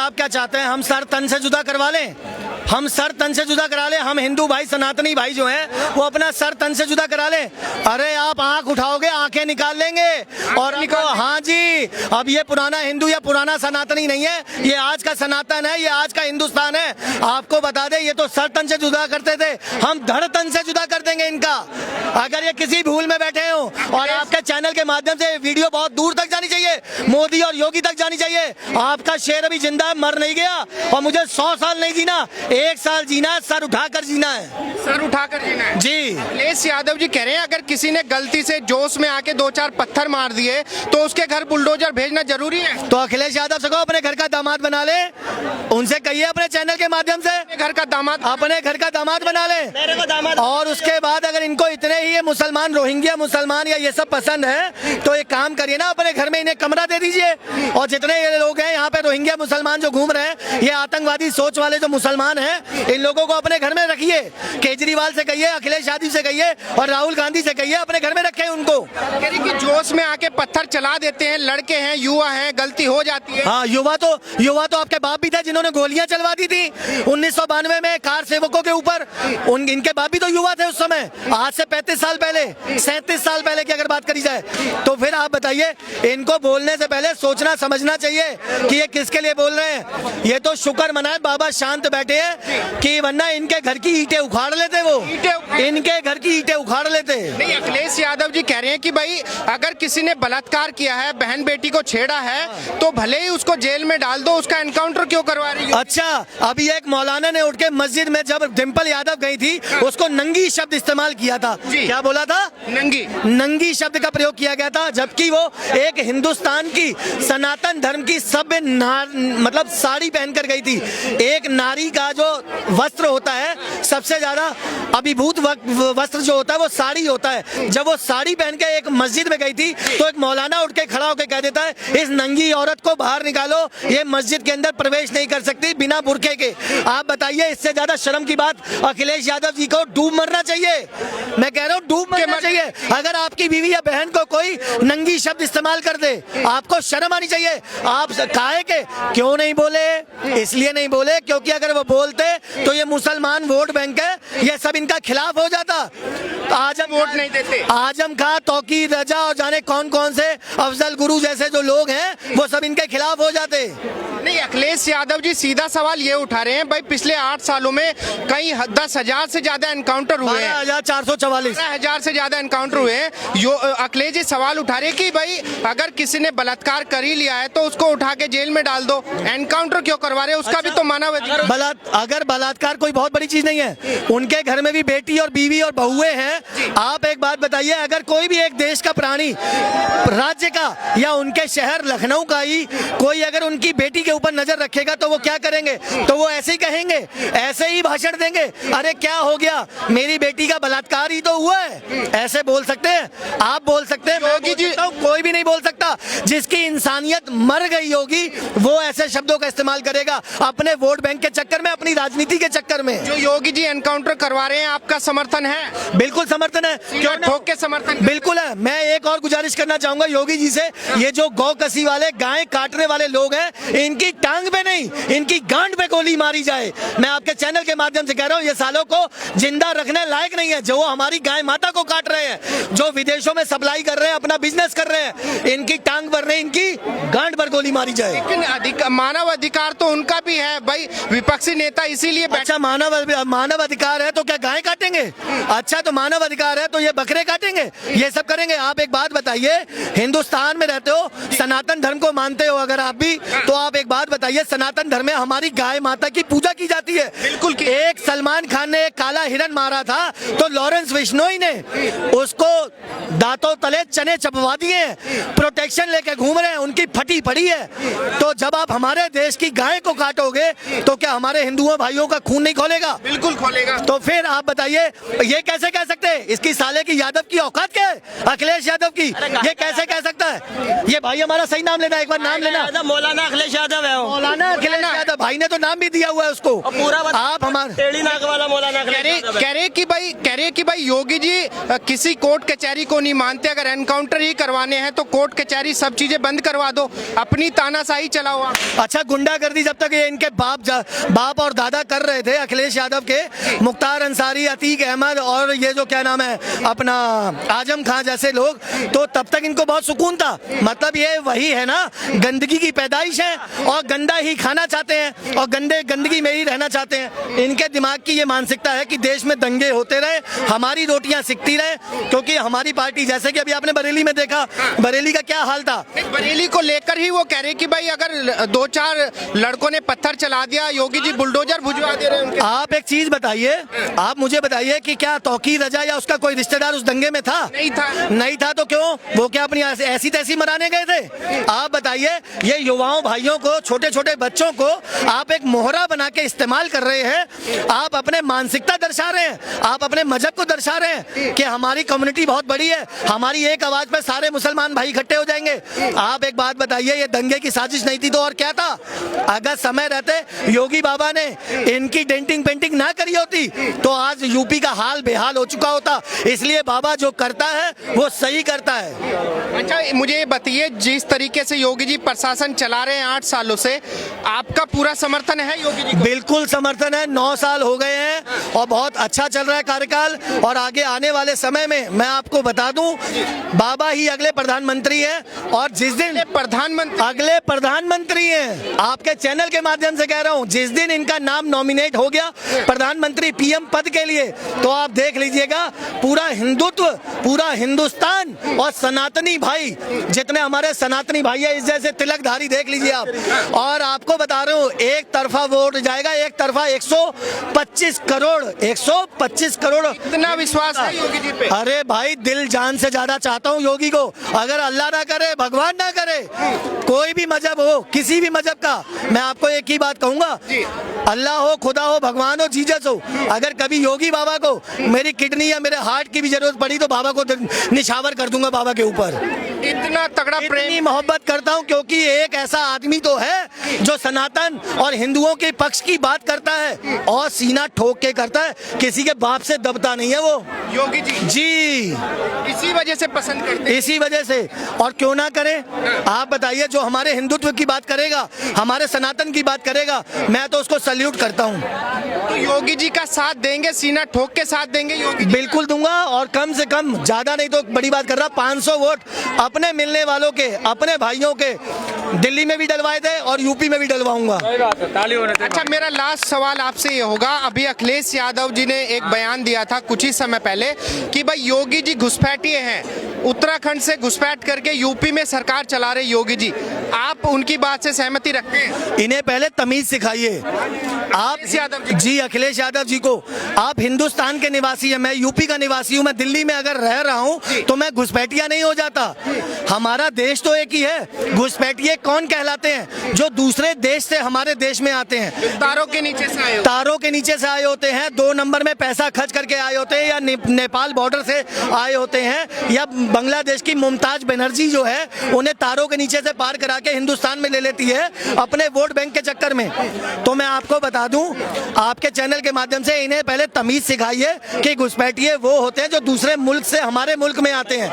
आप क्या चाहते हैं, हम सर तन से जुदा करवा लें? हम सर तन से जुदा करा लें? हम हिंदू भाई, सनातनी भाई जो हैं वो अपना सर तन से जुदा करा लें? अरे आप आंख उठाओगे, आंखें निकाल लेंगे और हाँ जी, अब ये पुराना हिंदू या पुराना सनातनी नहीं है, ये आज का सनातन है, ये आज का हिंदुस्तान है। आपको बता दें, ये तो सर तन से जुदा करते थे, हम धड़ तन से जुदा कर देंगे इनका। अगर ये किसी भूल में बैठे हो, और आपके चैनल के माध्यम से वीडियो बहुत दूर तक जानी चाहिए, मोदी और योगी तक जानी चाहिए। आपका शेर अभी जिंदा है, मर नहीं गया, और मुझे 100 साल नहीं जीना, 1 साल जीना है, सर उठाकर जीना है। सर उठाकर जीना है जी। अखिलेश यादव जी कह रहे हैं अगर किसी ने गलती से जोश में आके 2-4 पत्थर मार दिए तो उसके घर बुलडोजर भेजना जरूरी है। तो अखिलेश यादव से कहो अपने घर का दामाद बना ले, उनसे कहिए अपने चैनल के माध्यम से घर का दामाद, अपने घर का दामाद बना ले। और उसके बाद अगर इनको इतने ही ये मुसलमान, रोहिंग्या मुसलमान या ये सब पसंद है, तो एक काम करिए ना, अपने घर में इन्हें कमरा दे दीजिए। और जितने ये लोग हैं यहाँ पे रोहिंग्या मुसलमान जो घूम रहे हैं, ये आतंकवादी सोच वाले जो मुसलमान हैं, इन लोगों को अपने घर में रखिए। केजरीवाल से कहिए, अखिलेश यादव से कहिए और राहुल गांधी से कहिए अपने घर में रखें उनको। कह रही कि जोश में आके पत्थर चला देते हैं, लड़के हैं, युवा हैं, गलती हो जाती है। हाँ, युवा तो आपके बाप भी थे जिन्होंने गोलियां चलवा दी थी 1992 में कार सेवकों के ऊपर। इनके बाप भी तो युवा थे उस समय, आज से 35 साल पहले, 37 साल पहले की अगर बात करी जाए। तो फिर आप बताइए, इनको बोलने से पहले सोचना समझना चाहिए कि ये किसके लिए बोल रहे हैं। ये तो शुक्र मनाए बाबा शांत बैठे हैं, कि वरना इनके घर की ईंटें उखाड़ लेते, वो इनके घर की ईंटें उखाड़ लेते। नहीं, अखिलेश यादव जी कह रहे हैं कि भाई अगर किसी ने बलात्कार किया है, बहन बेटी को छेड़ा है, तो भले ही उसको जेल में डाल दो, उसका एनकाउंटर क्यों करवा रही हो? अच्छा, अभी एक मौलाना ने उठ के मस्जिद में जब डिम्पल यादव गई थी, उसको नंगी शब्द इस्तेमाल किया था। क्या बोला था? नंगी शब्द का प्रयोग किया गया था, जबकि वो एक हिंदुस्तान की सनातन धर्म की सभ्य मतलब साड़ी पहनकर गई थी। एक नारी का जो वस्त्र होता है, सबसे ज्यादा अभिभूत वस्त्र जो होता है वो साड़ी होता है। जब वो साड़ी पहन के एक मस्जिद में गई थी, तो एक मौलाना उठ के खड़ा होकर कह देता है, इस नंगी औरत को बाहर निकालो, ये मस्जिद के अंदर प्रवेश नहीं कर सकती बिना बुर्के के। आप बताइए, इससे ज्यादा शर्म की बात अखिलेश यादव जी को डूब मरना चाहिए। मैं कह रहा हूँ डूब मरना चाहिए। अगर आपकी बीवी या बहन को कोई नंगी शब्द इस्तेमाल कर दे, आपको शर्म आनी चाहिए। आप काहे के क्यों नहीं बोले? इसलिए नहीं बोले क्योंकि अगर वो बोलते तो ये मुसलमान वोट बैंक है, ये सब इनका खिलाफ हो जाता। तो आजम वोट नहीं देते। आजम खां, तौकीर रजा और जाने कौन कौन से अफजल गुरु जैसे जो लोग हैं, वो सब इनके खिलाफ हो जाते। नहीं, अखिलेश यादव जी सीधा सवाल ये उठा रहे हैं, भाई पिछले 8 सालों में कई 10,000 से ज्यादा एनकाउंटर हुए हैं, 12,444 10,000 से ज्यादा एनकाउंटर हुए हैं। अखिलेश जी सवाल उठा रहे हैं कि भाई अगर किसी ने बलात्कार कर ही लिया है तो उसको उठा के जेल में डाल दो, एनकाउंटर क्यों करवा रहे हैं? उसका भी तो मानव अधिकार। अगर बलात्कार कोई बहुत बड़ी चीज नहीं है, उनके घर में भी बेटी और बीवी और बहुएं हैं। आप एक बात बताइए, अगर कोई भी एक देश का प्राणी, राज्य का या उनके शहर लखनऊ का ही कोई अगर उनकी बेटी के ऊपर नजर रखेगा तो वो क्या करेंगे? तो वो ऐसे ही कहेंगे, ऐसे ही भाषण देंगे, अरे क्या हो गया, मेरी बेटी का बलात्कार ही तो हुआ है। ऐसे बोल सकते हैं? आप बोल सकते हैं? योगी जी, कोई भी नहीं बोल सकता। जिसकी इंसानियत मर गई होगी वो ऐसे शब्दों का इस्तेमाल करेगा अपने वोट बैंक के चक्कर में, अपनी राजनीति के चक्कर में। जो योगी जी एनकाउंटर करवा रहे हैं, आपका समर्थन है? बिल्कुल समर्थन है। क्यों ठोक के समर्थन? बिल्कुल है। मैं एक और गुजारिश करना चाहूंगा योगी जी से, ये जो गौ कसी वाले, गाय काटने वाले लोग हैं, इनकी टांग पे नहीं, इनकी गांड पे गोली मारी जाए। मैं आपके चैनल के माध्यम से कह रहा हूं, ये सालों को जिंदा रखने लायक नहीं है। जो हमारी गाय माता को काट रहे हैं, जो विदेशों में सप्लाई कर रहे हैं, अपना बिजनेस कर रहे हैं, इनकी टांग पर नहीं, इनकी गांड पर गोली मारी जाए। लेकिन मानव अधिकार तो उनका भी है भाई, विपक्षी नेता इसीलिए। अच्छा, मानव अधिकार है तो क्या गाय काटेंगे? अच्छा, तो मानव अधिकार है तो ये बकरे काटेंगे, ये सब करेंगे? आप एक बात बताइए, हिंदुस्तान में रहते हो, सनातन धर्म को मानते हो अगर आप भी, तो आप एक बात बताइए, सनातन धर्म में हमारी गाय माता की पूजा की जाती है। बिल्कुल। एक सलमान खान ने एक काला हिरन मारा था, तो लॉरेंस बिश्नोई ने उसको दांतों तले चने चबवा दिए, प्रोटेक्शन लेके घूम रहे हैं, उनकी फटी पड़ी है। तो जब आप हमारे देश की गाय को काटोगे तो क्या हमारे हिंदुओं भाइयों का खून नहीं खोलेगा? बिल्कुल खोलेगा। तो फिर आप बताइए, ये कैसे कह सकते हैं? इसकी साले की यादव की औकात क्या है? अखिलेश यादव की, ये कैसे कह सकता है? ये भाई हमारा सही नाम लेना, एक बार नाम लेना। मौलाना अखिलेश यादव है। मौलाना अखिलेश यादव। मतलब भाई ने तो नाम भी दिया हुआ है उसको। पूरा आप हमारे टेढ़ी नाक वाला मौलाना कह रहे कि भाई योगी जी किसी कोर्ट कचहरी को नहीं मानते, अगर एनकाउंटर ही करवाने हैं तो कोर्ट कचहरी सब चीजें बंद करवा दो, अपनी तानाशाही चलाओ आप। अच्छा, गुंडागर्दी जब तक ये इनके बाप और दादा कर रहे थे, अखिलेश यादव के, मुख्तार अंसारी, अतीक अहमद और ये जो क्या नाम है अपना आजम खान जैसे लोग, तो तब तक इनको बहुत सुकून था। मतलब ये वही है ना, गंदगी की पैदाइश है और गंदा ही खाना चाहते हैं और गंदगी में ही रहना चाहते हैं। इनके दिमाग की ये मानसिकता है कि देश में दंगे होते रहे, हमारी रोटियां सिकती रहे, क्योंकि हमारी पार्टी, जैसे कि अभी आपने बरेली में देखा, बरेली का क्या हाल था। बरेली को लेकर ही वो कह रहे कि भाई अगर 2-4 लड़कों ने पत्थर चला दिया, योगी जी बुलडोजर भुजवा दे रहे हैं उनके। आप एक चीज बताइए, आप मुझे बताइए कि क्या तौकीर रजा या उसका कोई रिश्तेदार उस दंगे में था? नहीं था तो क्यों? वो क्या अपनी ऐसी तैसी मराने गए थे? आप बताइए, ये युवाओं भाइयों को, छोटे छोटे बच्चों को आप एक मोहरा बना के इस्तेमाल कर रहे हैं। आप अपने मानसिकता दर्शा रहे हैं, आप अपने मजहब को दर्शा रहे हैं कि हमारी कम्युनिटी बहुत बड़ी है, हमारी एक आवाज पर सारे मुसलमान भाई इकट्ठे हो जाएंगे। आप एक बात बताइए, ये दंगे की साजिश नहीं थी तो और क्या था? अगर समय रहते योगी बाबा ने इनकी डेंटिंग पेंटिंग ना करी होती तो आज यूपी का हाल बेहाल हो चुका होता। इसलिए बाबा जो करता है वो सही करता है। अच्छा, मुझे ये बताइए, जिस तरीके से योगी जी प्रशासन चला रहे हैं 8 सालों से, आपका पूरा समर्थन है योगी जी को? बिल्कुल समर्थन है। 9 साल हो गए हैं और बहुत अच्छा चल रहा है कार्यकाल, और आगे आने वाले समय में मैं आपको बता दूं, बाबा ही अगले प्रधानमंत्री हैं। और जिस दिन अगले प्रधानमंत्री हैं, आपके चैनल के माध्यम से कह रहा हूं, जिस दिन इनका नाम नॉमिनेट हो गया प्रधानमंत्री पीएम पद के लिए, तो आप देख लीजिएगा पूरा हिंदुत्व, पूरा हिंदुस्तान और सनातनी भाई, जितने हमारे सनातनी भाई है, इस जैसे तिलकधारी देख लीजिए आप। और आपको बता रहा हूं, एक तरफा वोट जाएगा, एक तरफा 125 करोड़। इतना विश्वास है योगी जी पे? अरे भाई, दिल जान से ज्यादा चाहता हूं योगी को। अगर अल्लाह ना करे, भगवान ना करे, कोई भी मजहब हो, किसी भी मजहब का, मैं आपको एक ही बात कहूंगा, अल्लाह हो, खुदा हो, भगवान हो, जीसस हो, अगर कभी योगी बाबा को मेरी किडनी या मेरे हार्ट की भी जरूरत पड़ी तो बाबा को निछावर कर दूंगा बाबा के ऊपर। इतना तगड़ा प्रेम, मोहब्बत करता हूं, क्योंकि एक ऐसा आदमी तो है जो सनातन और हिंदुओं के पक्ष की बात करता है और सीना ठोक के करता है, किसी के बाप से दबता नहीं है वो योगी जी। इसी वजह से पसंद करते हैं। इसी वजह से, और क्यों ना करें? आप बताइए, जो हमारे हिंदुत्व की बात करेगा, हमारे सनातन की बात करेगा, मैं तो उसको सल्यूट करता हूं। तो योगी जी का साथ देंगे, सीना ठोक के साथ देंगे योगी जी? बिल्कुल दूंगा, और कम से कम, ज्यादा नहीं तो बड़ी बात कर रहा, 500 वोट अपने मिलने वालों के, अपने भाइयों के दिल्ली में भी डलवाए थे और यूपी में भी डलवाऊंगा। अच्छा, मेरा लास्ट सवाल आपसे ये होगा, अभी अखिलेश यादव जी ने एक बयान दिया था कुछ ही समय पहले कि भाई योगी जी घुसपैठिए हैं, उत्तराखंड से घुसपैठ करके यूपी में सरकार चला रहे योगी जी, आप उनकी बात से सहमति रखते हैं? इन्हें पहले तमीज सिखाइए आप। जी, अखिलेश यादव जी को, आप हिंदुस्तान के निवासी हैं, मैं यूपी का निवासी हूं, मैं दिल्ली में अगर रह रहा हूं तो मैं घुसपैठिया नहीं हो जाता। हमारा देश तो एक ही है। घुसपैठिए कौन कहलाते हैं? जो दूसरे देश से हमारे देश में आते हैं, तारों के नीचे से आए, तारों के नीचे से आए होते हैं, 2 नंबर में पैसा खर्च करके आए होते हैं, या नेपाल बॉर्डर से आए होते हैं, या बांग्लादेश की मुमताज बनर्जी जो है उन्हें तारों के नीचे से पार करा के हिंदुस्तान में ले लेती है अपने वोट बैंक के चक्कर में। तो मैं आपको बता दूं, आपके चैनल के माध्यम से, इन्हें पहले तमीज सिखाइए कि घुसपैठिए वो होते हैं जो दूसरे मुल्क से हमारे मुल्क में आते हैं।